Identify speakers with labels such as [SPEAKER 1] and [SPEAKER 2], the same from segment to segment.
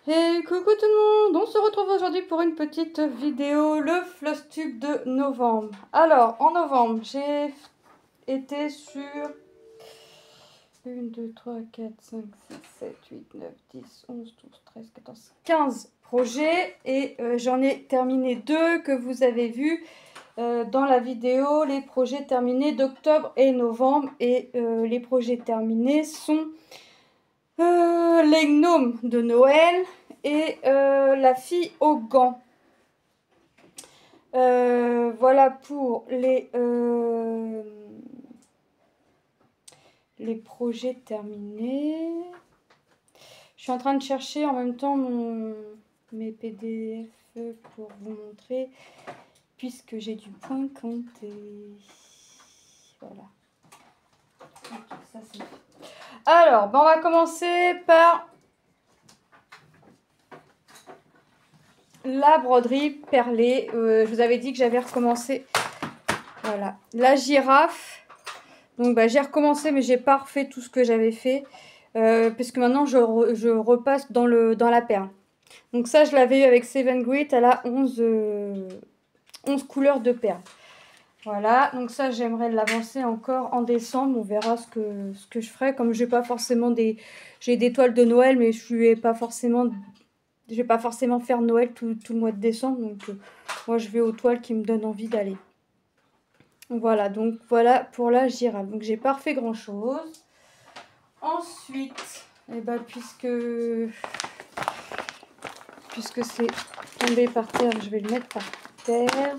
[SPEAKER 1] Et coucou tout le monde, on se retrouve aujourd'hui pour une petite vidéo, le Flosstube de novembre. Alors, en novembre, j'ai été sur 1, 2, 3, 4, 5, 6, 7, 8, 9, 10, 11, 12, 13, 14, 15 projets. Et j'en ai terminé 2 que vous avez vus dans la vidéo, les projets terminés d'octobre et novembre. Et les projets terminés sont les gnomes de Noël et la fille aux gants. Voilà pour les projets terminés. Je suis en train de chercher en même temps mes PDF pour vous montrer, puisque j'ai du point compté. Voilà. Okay, ça c'est fait. Alors, on va commencer par la broderie perlée. Je vous avais dit que j'avais recommencé. Voilà, la girafe. Donc j'ai recommencé, mais j'ai pas refait tout ce que j'avais fait. Parce que maintenant je repasse dans la perle. Donc ça, je l'avais eu avec Seven Grit. Elle a 11 couleurs de perles. Voilà, donc ça, j'aimerais l'avancer encore en décembre. On verra ce que je ferai. Comme j'ai pas forcément j'ai des toiles de Noël, mais je vais pas forcément faire Noël tout le mois de décembre. Donc moi, je vais aux toiles qui me donnent envie d'aller. Voilà, donc voilà pour la girafe. Donc j'ai pas refait grand chose. Ensuite, puisque c'est tombé par terre, je vais le mettre par terre.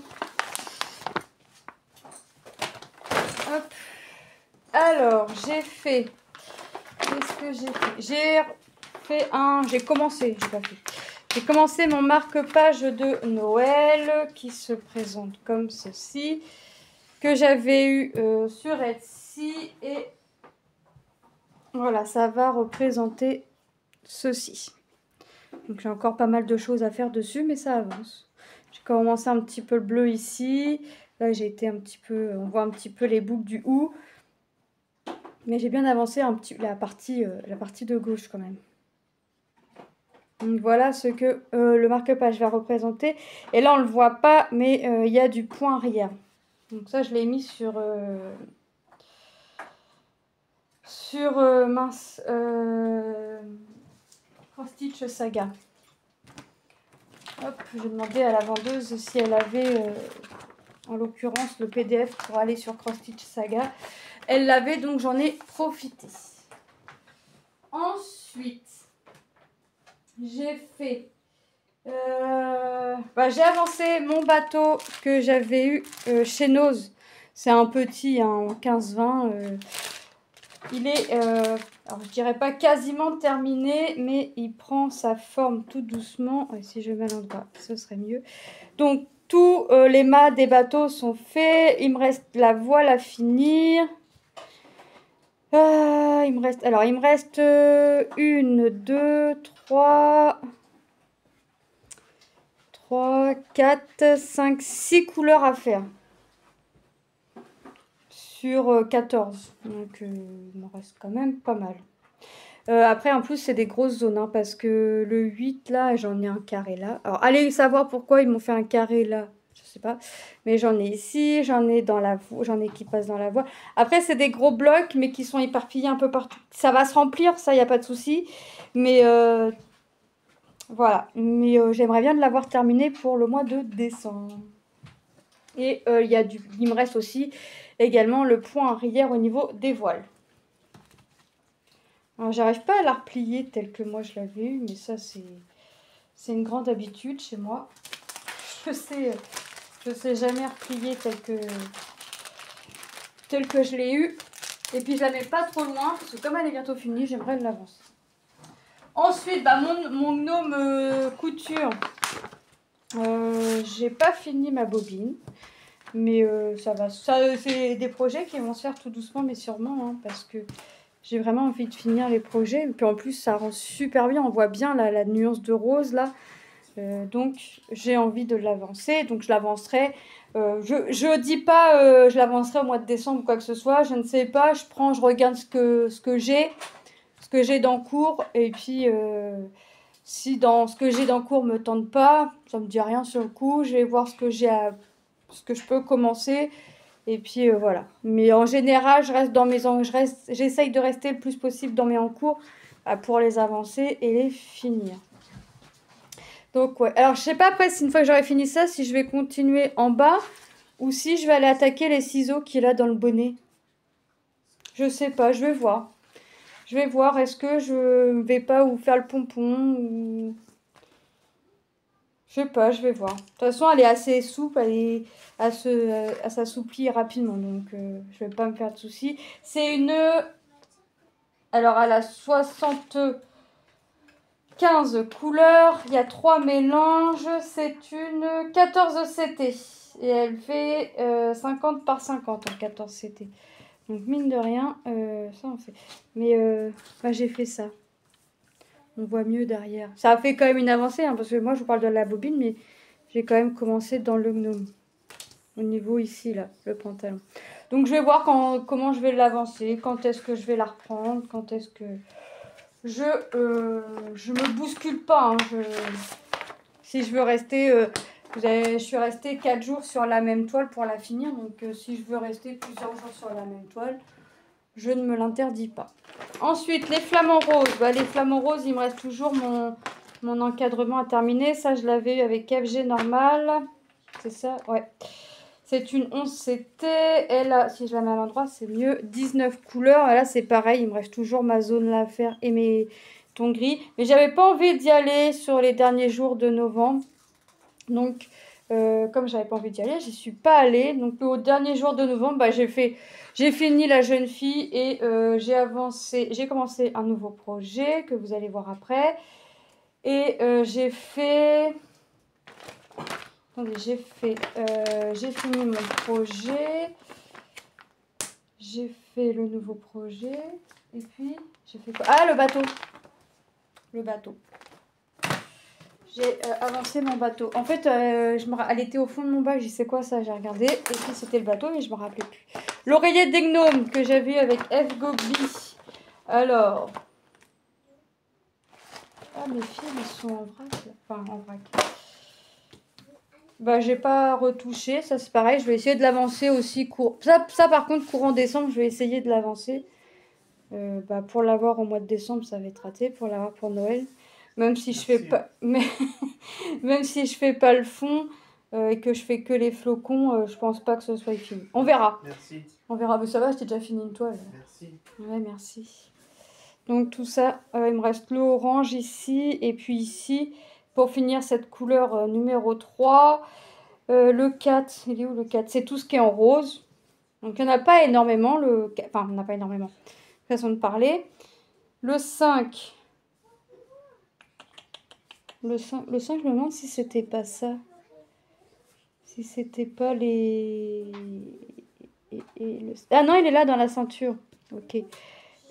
[SPEAKER 1] Hop. Alors, j'ai fait. Qu'est-ce que j'ai fait? J'ai commencé mon marque-page de Noël qui se présente comme ceci, que j'avais eu sur Etsy, et voilà, ça va représenter ceci. Donc j'ai encore pas mal de choses à faire dessus, mais ça avance. J'ai commencé un petit peu le bleu ici. Là j'ai été un petit peu, on voit un petit peu les boucles du hou. Mais j'ai bien avancé la partie de gauche quand même. Donc voilà ce que le marque-page va représenter. Et là on ne le voit pas, mais il y a du point arrière. Donc ça je l'ai mis sur Cross Stitch Saga. Hop, j'ai demandé à la vendeuse si elle avait en l'occurrence le PDF pour aller sur Cross Stitch Saga. Elle l'avait, donc j'en ai profité. Ensuite, j'ai fait j'ai avancé mon bateau que j'avais eu chez Nose. C'est un petit, en 15-20. Il est, alors je dirais pas quasiment terminé, mais il prend sa forme tout doucement. Et si je mets l'endroit, ce serait mieux. Donc tous les mâts des bateaux sont faits. Il me reste la voile à finir. Il me reste 1, 2, 3, 4, 5, 6 couleurs à faire. Sur 14. Donc il me reste quand même pas mal. Après, en plus, c'est des grosses zones, hein, parce que le 8, là, j'en ai un carré là. Alors, allez savoir pourquoi ils m'ont fait un carré là. Je sais pas. Mais j'en ai ici, j'en ai dans la voie, j'en ai qui passent dans la voie. Après, c'est des gros blocs, mais qui sont éparpillés un peu partout. Ça va se remplir, ça, il n'y a pas de souci. Mais voilà. Mais j'aimerais bien de l'avoir terminé pour le mois de décembre. Et il me reste aussi également le point arrière au niveau des voiles. Alors, j'arrive pas à la replier telle que moi je l'avais eu, mais ça, c'est une grande habitude chez moi. Je sais jamais replier tel que je l'ai eu. Et puis, je la mets pas trop loin, parce que comme elle est bientôt finie, j'aimerais l'avancer. Ensuite, mon gnome couture. J'ai pas fini ma bobine. Mais ça va. C'est des projets qui vont se faire tout doucement, mais sûrement, hein, parce que j'ai vraiment envie de finir les projets. Et puis en plus, ça rend super bien. On voit bien la nuance de rose là. Donc j'ai envie de l'avancer. Donc je l'avancerai. Je dis pas je l'avancerai au mois de décembre ou quoi que ce soit. Je ne sais pas. Je regarde ce que j'ai d'en cours. Et puis Si dans ce que j'ai dans cours me tente pas, ça me dit rien sur le coup. Je vais voir ce que je peux commencer. Et puis voilà. Mais en général, je reste dans j'essaye de rester le plus possible dans mes en cours pour les avancer et les finir. Donc ouais. Alors je sais pas après si une fois que j'aurai fini ça, si je vais continuer en bas ou si je vais aller attaquer les ciseaux qu'il a dans le bonnet. Je sais pas, je vais voir. Je vais voir, est-ce que je vais pas ou faire le pompon ou... Je sais pas, je vais voir. De toute façon, elle est assez souple, elle s'assouplit rapidement, donc je vais pas me faire de soucis. C'est une... Alors, elle a 75 couleurs, il y a 3 mélanges, c'est une 14 CT. Et elle fait 50 par 50 en 14 CT. Donc, mine de rien, ça on fait. Mais j'ai fait ça. On voit mieux derrière. Ça a fait quand même une avancée, hein, parce que moi je vous parle de la bobine, mais j'ai quand même commencé dans le gnome. Au niveau ici, là, le pantalon. Donc je vais voir comment je vais l'avancer, quand est-ce que je vais la reprendre, quand est-ce que... Je me bouscule pas. Hein, si je veux rester... je suis restée 4 jours sur la même toile pour la finir. Donc si je veux rester plusieurs jours sur la même toile, je ne me l'interdis pas. Ensuite, les flamants roses. Les flamants roses, il me reste toujours mon encadrement à terminer. Ça, je l'avais eu avec FG normal. C'est ça, ouais. C'est une 11 CT. Elle a, si je la mets à l'endroit, c'est mieux. 19 couleurs. Et là, c'est pareil. Il me reste toujours ma zone là à faire et mes tons gris. Mais j'avais pas envie d'y aller sur les derniers jours de novembre. Donc, comme j'avais pas envie d'y aller, j'y suis pas allée. Donc, au dernier jour de novembre, j'ai fini la jeune fille et j'ai commencé un nouveau projet que vous allez voir après. Et j'ai fini mon projet. J'ai fait le nouveau projet. Et puis, j'ai fait quoi? Ah, le bateau. Le bateau. J'ai avancé mon bateau. En fait, elle était au fond de mon bac. J'ai dit, c'est quoi ça? J'ai regardé. Et puis, c'était le bateau, mais je me rappelais plus. L'oreiller des gnomes que j'avais eu avec F. Gobi. Alors. Ah, mes fils, ils sont en vrac. Là. Enfin, en vrac. J'ai pas retouché. Ça, c'est pareil. Je vais essayer de l'avancer aussi. Ça, par contre, courant décembre, je vais essayer de l'avancer. Pour l'avoir au mois de décembre, ça va être raté. Pour l'avoir pour Noël. Même si je fais pas, même si je fais pas le fond et que je fais que les flocons, je pense pas que ce soit fini. On verra.
[SPEAKER 2] Merci.
[SPEAKER 1] On verra. Mais ça va, j'ai déjà fini une toile.
[SPEAKER 2] Merci.
[SPEAKER 1] Ouais, merci. Donc tout ça, il me reste le orange ici et puis ici pour finir cette couleur numéro 3. Le 4, il est où le 4? C'est tout ce qui est en rose. Donc il n'y en a pas énormément. Enfin, on n'a pas énormément. Façon de parler. Le 5. Le 5, je me demande si c'était pas ça. Si c'était pas les... Ah non, il est là dans la ceinture. Ok.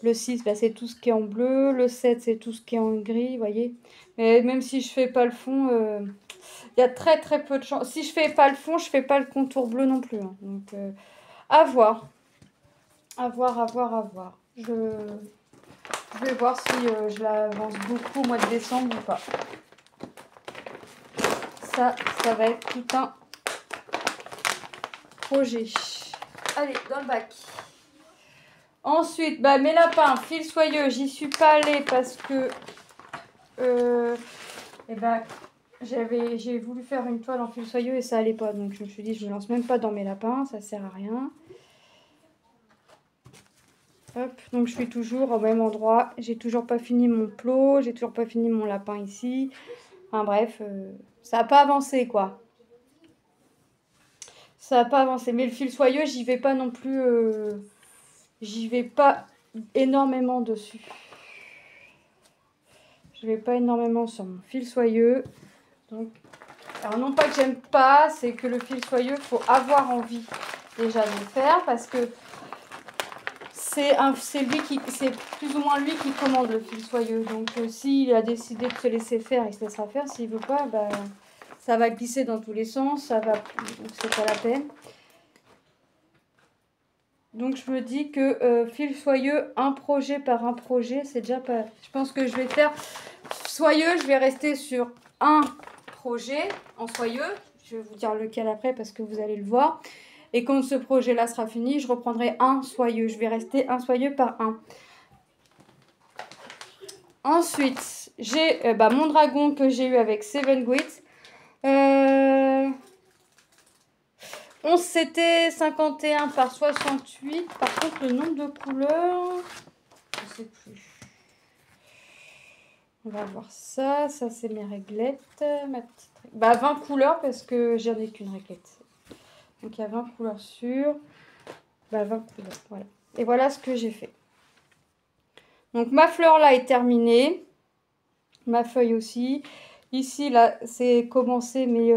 [SPEAKER 1] Le 6, c'est tout ce qui est en bleu. Le 7, c'est tout ce qui est en gris, vous voyez. Mais même si je fais pas le fond, il y a très très peu de chance. Si je fais pas le fond, je fais pas le contour bleu non plus. Hein. Donc, à voir. À voir, à voir, à voir. Je vais voir si je l'avance beaucoup au mois de décembre ou pas. Ça va être tout un projet. Allez, dans le bac. Ensuite, mes lapins, fil soyeux, j'y suis pas allée parce que j'ai voulu faire une toile en fil soyeux et ça allait pas. Donc je me suis dit, je me lance même pas dans mes lapins, ça sert à rien. Hop, donc je suis toujours au même endroit. J'ai toujours pas fini mon plot, j'ai toujours pas fini mon lapin ici. Enfin bref, ça n'a pas avancé quoi. Ça n'a pas avancé. Mais le fil soyeux, j'y vais pas non plus. J'y vais pas énormément dessus. Je vais pas énormément sur mon fil soyeux. Donc, alors non pas que j'aime pas, c'est que le fil soyeux, faut avoir envie déjà de le faire parce que c'est plus ou moins lui qui commande le fil soyeux. Donc s'il a décidé de se laisser faire, il se laissera faire. S'il veut pas, ça va glisser dans tous les sens, donc c'est pas la peine. Donc je me dis que fil soyeux, un projet par un projet, c'est déjà pas... Je pense que je vais faire soyeux, je vais rester sur un projet en soyeux. Je vais vous dire lequel après parce que vous allez le voir. Et quand ce projet-là sera fini, je reprendrai un soyeux. Je vais rester un soyeux par un. Ensuite, j'ai mon dragon que j'ai eu avec Seven Grit. 11 CT, 51 par 68. Par contre, le nombre de couleurs, je sais plus. On va voir ça. Ça, c'est mes réglettes. Ma petite... 20 couleurs parce que j'en ai qu'une réglette. Donc, il y a 20 couleurs sur 20 couleurs. Voilà. Et voilà ce que j'ai fait. Donc, ma fleur là est terminée. Ma feuille aussi. Ici, là, c'est commencé, mais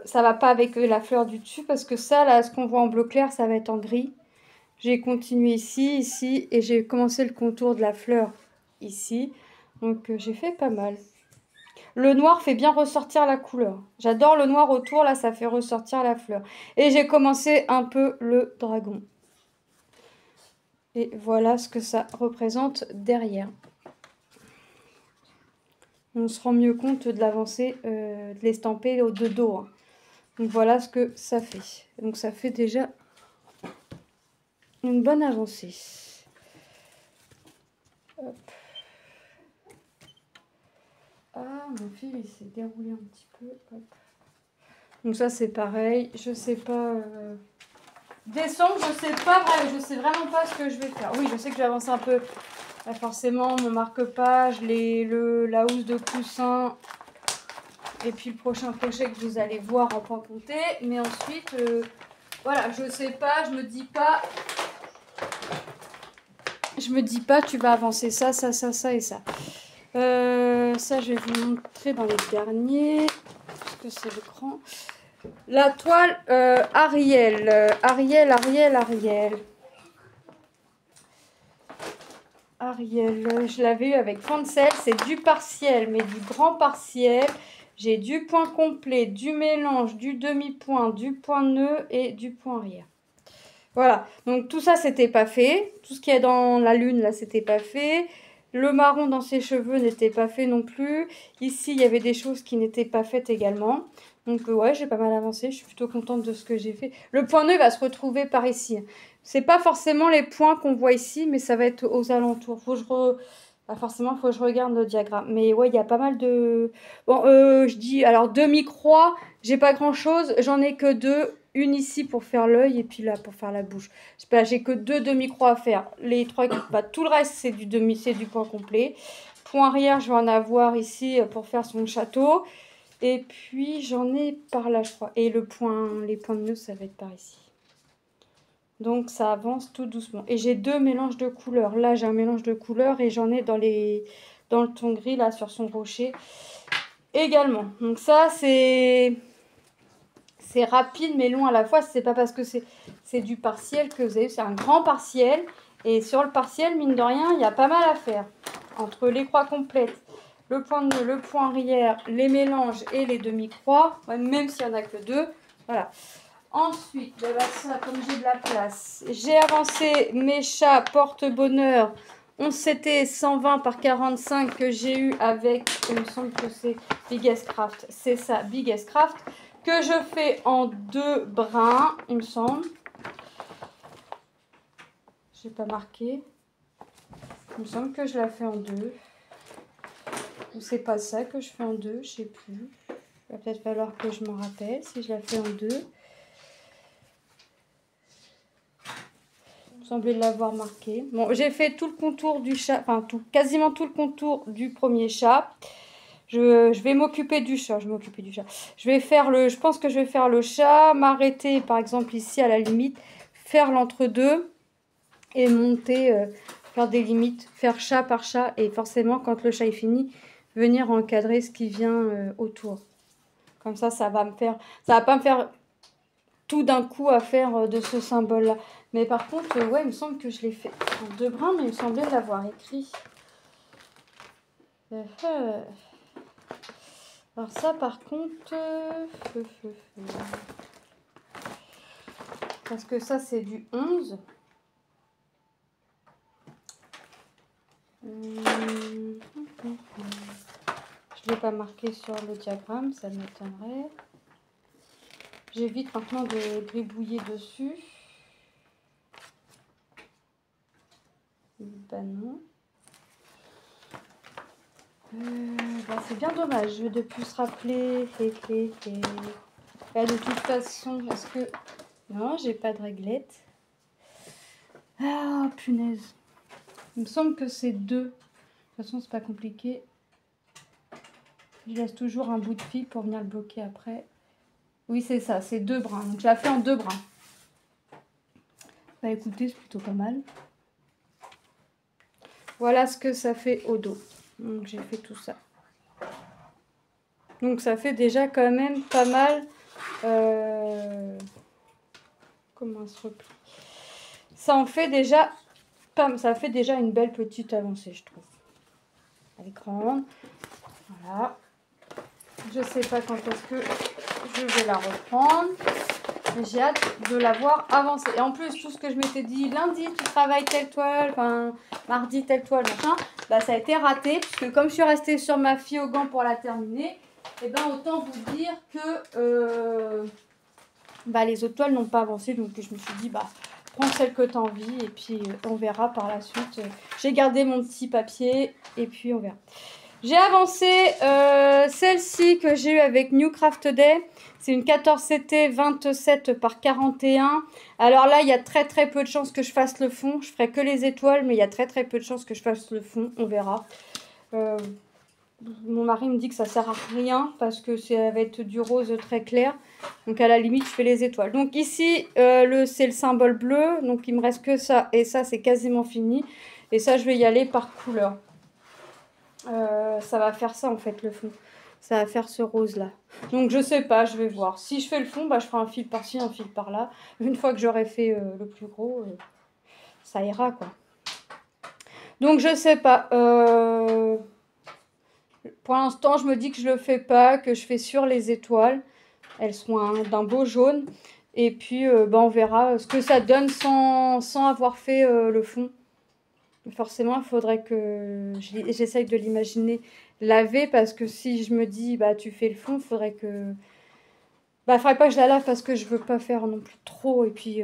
[SPEAKER 1] ça va pas avec la fleur du dessus parce que ça, là, ce qu'on voit en bleu clair, ça va être en gris. J'ai continué ici, ici, et j'ai commencé le contour de la fleur ici. Donc, j'ai fait pas mal. Le noir fait bien ressortir la couleur. J'adore le noir autour, là, ça fait ressortir la fleur. Et j'ai commencé un peu le dragon. Et voilà ce que ça représente derrière. On se rend mieux compte de l'avancée, de l'estamper de dos. Hein. Donc voilà ce que ça fait. Donc ça fait déjà une bonne avancée. Hop. Ah, mon fil il s'est déroulé un petit peu. Hop. Donc ça c'est pareil. Je sais pas. Décembre, je sais pas. Je sais vraiment pas ce que je vais faire. Oui, je sais que je vais avancer un peu. Là, forcément, mon marque-page, la housse de coussin. Et puis le prochain crochet que vous allez voir en point compté. Mais ensuite, voilà, je sais pas, je me dis pas, tu vas avancer ça, ça, ça, ça et ça. Ça, je vais vous montrer dans les derniers, parce que c'est le grand. La toile Ariel. Ariel, je l'avais eu avec Fancel, c'est du partiel, mais du grand partiel. J'ai du point complet, du mélange, du demi-point, du point nœud et du point arrière. Voilà, donc tout ça, c'était pas fait. Tout ce qui est dans la lune, là, c'était pas fait. Le marron dans ses cheveux n'était pas fait non plus. Ici, il y avait des choses qui n'étaient pas faites également. Donc, ouais, j'ai pas mal avancé. Je suis plutôt contente de ce que j'ai fait. Le point nœud va se retrouver par ici. C'est pas forcément les points qu'on voit ici, mais ça va être aux alentours. Forcément, il faut que je regarde le diagramme. Mais ouais, il y a pas mal de... Bon, je dis... Alors, demi-croix, j'ai pas grand-chose. J'en ai que deux. Une ici pour faire l'œil et puis là pour faire la bouche. J'ai que deux demi-croix à faire. Les trois, tout le reste, c'est du point complet. Point arrière, je vais en avoir ici pour faire son château. Et puis, j'en ai par là, je crois. Et les points de nœud, ça va être par ici. Donc, ça avance tout doucement. Et j'ai deux mélanges de couleurs. Là, j'ai un mélange de couleurs et j'en ai dans le ton gris, là, sur son rocher également. Donc, ça, c'est rapide mais long à la fois. C'est pas parce que c'est du partiel que vous avez... C'est un grand partiel. Et sur le partiel, mine de rien, il y a pas mal à faire. Entre les croix complètes, le point de nœud, le point arrière, les mélanges et les demi-croix. Même s'il n'y en a que deux. Voilà. Ensuite, ça, comme j'ai de la place, j'ai avancé mes chats porte-bonheur. 11 CT 120 par 45 que j'ai eu avec, il me semble que c'est Biggest Craft. C'est ça, Biggest Craft. Que je fais en deux brins, il me semble. J'ai pas marqué. Il me semble que je la fais en deux. Ou c'est pas ça que je fais en deux, je sais plus. Il va peut-être falloir que je m'en rappelle si je la fais en deux. Il me semblait l'avoir marqué. Bon, j'ai fait tout le contour du chat, enfin quasiment tout le contour du premier chat. Je vais m'occuper du chat, je pense que je vais faire le chat, m'arrêter par exemple ici à la limite, faire l'entre-deux et monter, faire des limites, faire chat par chat et forcément quand le chat est fini, venir encadrer ce qui vient autour. Comme ça va pas me faire tout d'un coup à faire de ce symbole-là. Mais par contre, ouais, il me semble que je l'ai fait en deux brins, mais il me semblait l'avoir écrit. Alors ça, par contre... Parce que ça, c'est du 11. Je l'ai pas marqué sur le diagramme, ça m'étonnerait. J'évite maintenant de gribouiller dessus. Ben non. C'est bien dommage de plus se rappeler. Là, de toute façon, est-ce que... Non, j'ai pas de réglette. Ah, punaise. Il me semble que c'est 2. De toute façon, c'est pas compliqué. Je laisse toujours un bout de fil pour venir le bloquer après. Oui, c'est ça, c'est 2 brins. Donc, je la fais en 2 brins. Bah écoutez, c'est plutôt pas mal. Voilà ce que ça fait au dos. Donc, j'ai fait tout ça. Donc, ça fait déjà quand même pas mal. Comment se replie? Ça en fait déjà... Ça fait déjà une belle petite avancée, je trouve. Elle est grande. Voilà. Je sais pas quand est-ce que je vais la reprendre. Mais j'ai hâte de la voir avancer. Et en plus, tout ce que je m'étais dit, lundi, tu travailles telle toile, enfin, mardi, telle toile, machin, bah, ça a été raté. Puisque comme je suis restée sur ma fille au gant pour la terminer, et ben autant vous dire que bah, les autres toiles n'ont pas avancé. Donc, je me suis dit, bah, prends celle que tu as envie et puis on verra par la suite. J'ai gardé mon petit papier et puis on verra. J'ai avancé celle-ci que j'ai eue avec New Craft Day. C'est une 14CT 27 par 41. Alors là, il y a très peu de chances que je fasse le fond. Je ferai que les étoiles, mais il y a très peu de chances que je fasse le fond. On verra. Mon mari me dit que ça sert à rien parce que ça va être du rose très clair. Donc à la limite, je fais les étoiles. Donc ici, c'est le symbole bleu. Donc il me reste que ça. Et ça, c'est quasiment fini. Et ça, je vais y aller par couleur. Ça va faire ça en fait le fond. Ça va faire ce rose là. Donc je sais pas, je vais voir. Si je fais le fond, bah, je ferai un fil par-ci, un fil par-là. Une fois que j'aurai fait le plus gros, ça ira quoi. Donc je sais pas. Pour l'instant, je me dis que je le fais pas, que je fais sur les étoiles. Elles seront d'un beau jaune. Et puis bah, on verra ce que ça donne sans avoir fait le fond. Forcément, il faudrait que j'essaye de l'imaginer laver parce que si je me dis, bah tu fais le fond, il faudrait que... Bah, il faudrait pas que je la lave parce que je veux pas faire non plus trop. Et puis,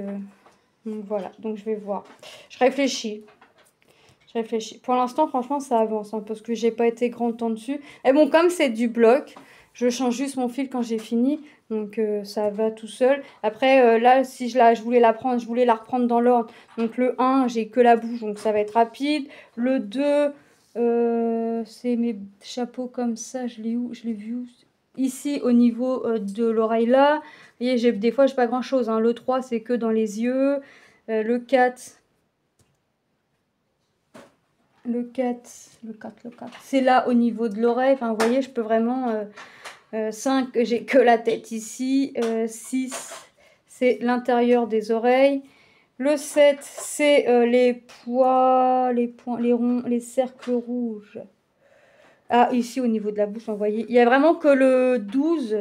[SPEAKER 1] donc voilà, donc je vais voir. Je réfléchis. Pour l'instant, franchement, ça avance hein, parce que j'ai pas été grand temps dessus. Et bon, comme c'est du bloc, je change juste mon fil quand j'ai fini. Donc ça va tout seul. Après, là, si je voulais la prendre, je voulais la reprendre dans l'ordre. Donc le 1, j'ai que la bouche, donc ça va être rapide. Le 2, c'est mes chapeaux comme ça. Je l'ai où? Je l'ai vu où? Ici, au niveau de l'oreille là. Vous voyez, des fois, j'ai pas grand chose. Hein. Le 3, c'est que dans les yeux. Le 4... Le 4, c'est là au niveau de l'oreille. Enfin, vous voyez, je peux vraiment... 5, j'ai que la tête ici. 6, c'est l'intérieur des oreilles. Le 7, c'est les pois, les points, les ronds, les cercles rouges. Ah, ici au niveau de la bouche, vous voyez. Il y a vraiment que le 12.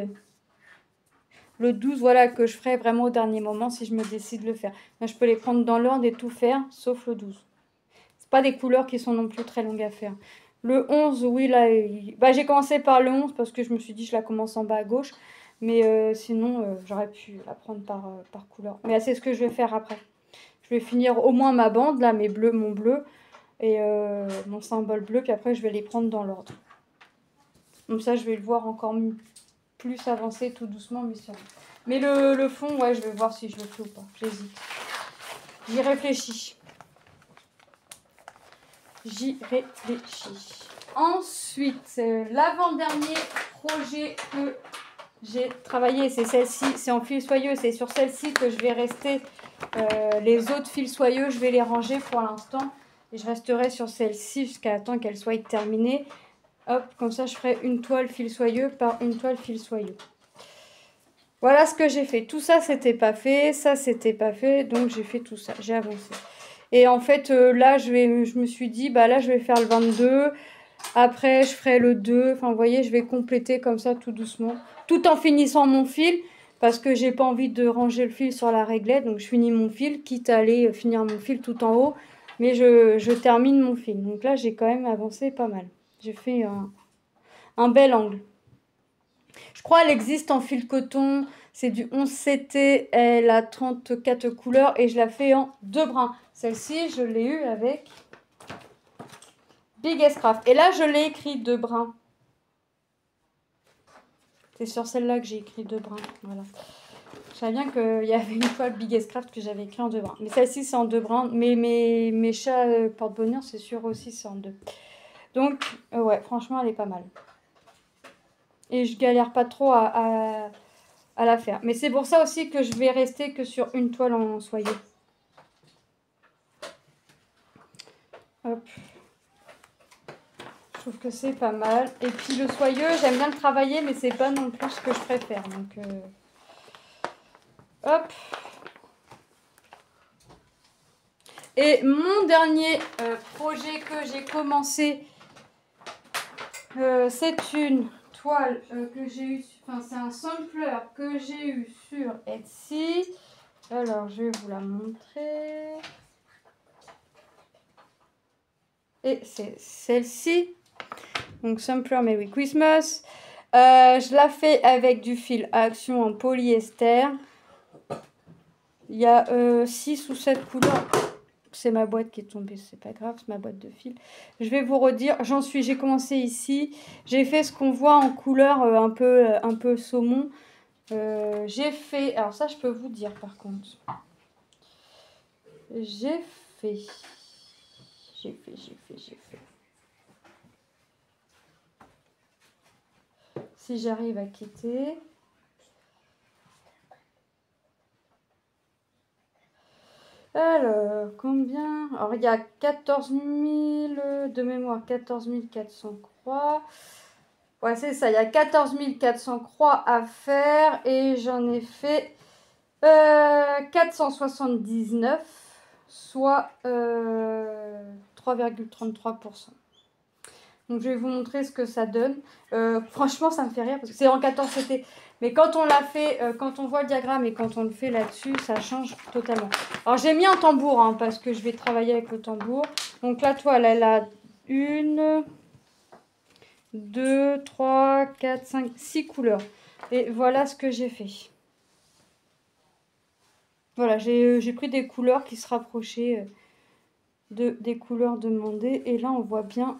[SPEAKER 1] Le 12, voilà, que je ferai vraiment au dernier moment si je me décide de le faire. Là, je peux les prendre dans l'ordre et tout faire, sauf le 12. C'est pas des couleurs qui sont non plus très longues à faire. Le 11, oui, là, bah, j'ai commencé par le 11 parce que je me suis dit je la commence en bas à gauche. Mais sinon, j'aurais pu la prendre par couleur. Mais c'est ce que je vais faire après. Je vais finir au moins ma bande, là, mon bleu et mon symbole bleu. Puis après, je vais les prendre dans l'ordre. Comme ça, je vais le voir encore plus avancer tout doucement, mais sûrement. Mais le fond, ouais, je vais voir si je le fais ou pas. J'hésite. J'y réfléchis. Ensuite, l'avant-dernier projet que j'ai travaillé, c'est celle-ci. C'est en fil soyeux. C'est sur celle-ci que je vais rester. Les autres fils soyeux, je vais les ranger pour l'instant. Et je resterai sur celle-ci jusqu'à temps qu'elle soit terminée. Hop, comme ça, je ferai une toile fil soyeux par une toile fil soyeux. Voilà ce que j'ai fait. Tout ça, c'était pas fait. Ça, c'était pas fait. Donc, j'ai fait tout ça. J'ai avancé. Et en fait, là, je me suis dit, bah là, je vais faire le 22. Après, je ferai le 2. Enfin, vous voyez, je vais compléter comme ça, tout doucement. Tout en finissant mon fil. Parce que j'ai pas envie de ranger le fil sur la réglette. Donc, je finis mon fil, quitte à aller finir mon fil tout en haut. Mais je termine mon fil. Donc là, j'ai quand même avancé pas mal. J'ai fait un bel angle. Je crois qu'elle existe en fil coton. C'est du 11 CT. Elle a 34 couleurs et je la fais en 2 brins. Celle-ci, je l'ai eue avec Biggest Craft. Et là, je l'ai écrit 2 brins. C'est sur celle-là que j'ai écrit 2 brins. Voilà. Je savais bien qu'il y avait une toile Biggest Craft que j'avais écrit en 2 brins. Mais celle-ci, c'est en 2 brins. Mais mes chats porte-bonheur, c'est sûr aussi, c'est en 2. Donc, ouais, franchement, elle est pas mal. Et je galère pas trop à la faire. Mais c'est pour ça aussi que je vais rester que sur une toile en soyer. Hop. Je trouve que c'est pas mal. Et puis le soyeux, j'aime bien le travailler, mais c'est pas non plus ce que je préfère. Donc, hop. Et mon dernier projet que j'ai commencé, c'est une toile que j'ai eu, enfin c'est un sampler que j'ai eu sur Etsy. Alors je vais vous la montrer. Et c'est celle-ci. Donc sampler Merry Christmas. Je la fais avec du fil à action en polyester. Il y a 6 ou 7 couleurs. C'est ma boîte qui est tombée, c'est pas grave, c'est ma boîte de fil. Je vais vous redire, j'ai commencé ici. J'ai fait ce qu'on voit en couleur un peu saumon. J'ai fait, alors ça je peux vous dire par contre. J'ai fait. Si j'arrive à quitter. Alors, combien? Alors, il y a 14 000 de mémoire, 14 400 croix. Ouais, c'est ça, il y a 14 400 croix à faire et j'en ai fait 479, soit 3,33%. Donc, je vais vous montrer ce que ça donne. Franchement, ça me fait rire parce que c'est en 14 CT. Mais quand on l'a fait, quand on voit le diagramme et quand on le fait là-dessus, ça change totalement. Alors, j'ai mis un tambour hein, parce que je vais travailler avec le tambour. Donc, la toile, elle a 1, 2, 3, 4, 5, 6 couleurs. Et voilà ce que j'ai fait. Voilà, j'ai pris des couleurs qui se rapprochaient des couleurs demandées. Et là, on voit bien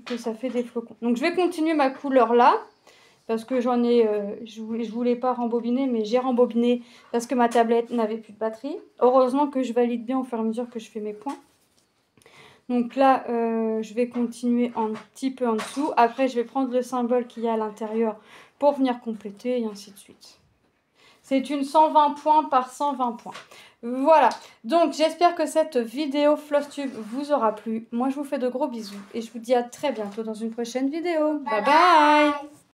[SPEAKER 1] que ça fait des flocons. Donc, je vais continuer ma couleur là. Parce que j'en ai, je voulais pas rembobiner, mais j'ai rembobiné parce que ma tablette n'avait plus de batterie. Heureusement que je valide bien au fur et à mesure que je fais mes points. Donc là, je vais continuer un petit peu en dessous. Après, je vais prendre le symbole qu'il y a à l'intérieur pour venir compléter et ainsi de suite. C'est une 120 points par 120 points. Voilà. Donc, j'espère que cette vidéo Flosstube vous aura plu. Moi, je vous fais de gros bisous et je vous dis à très bientôt dans une prochaine vidéo. Bye bye!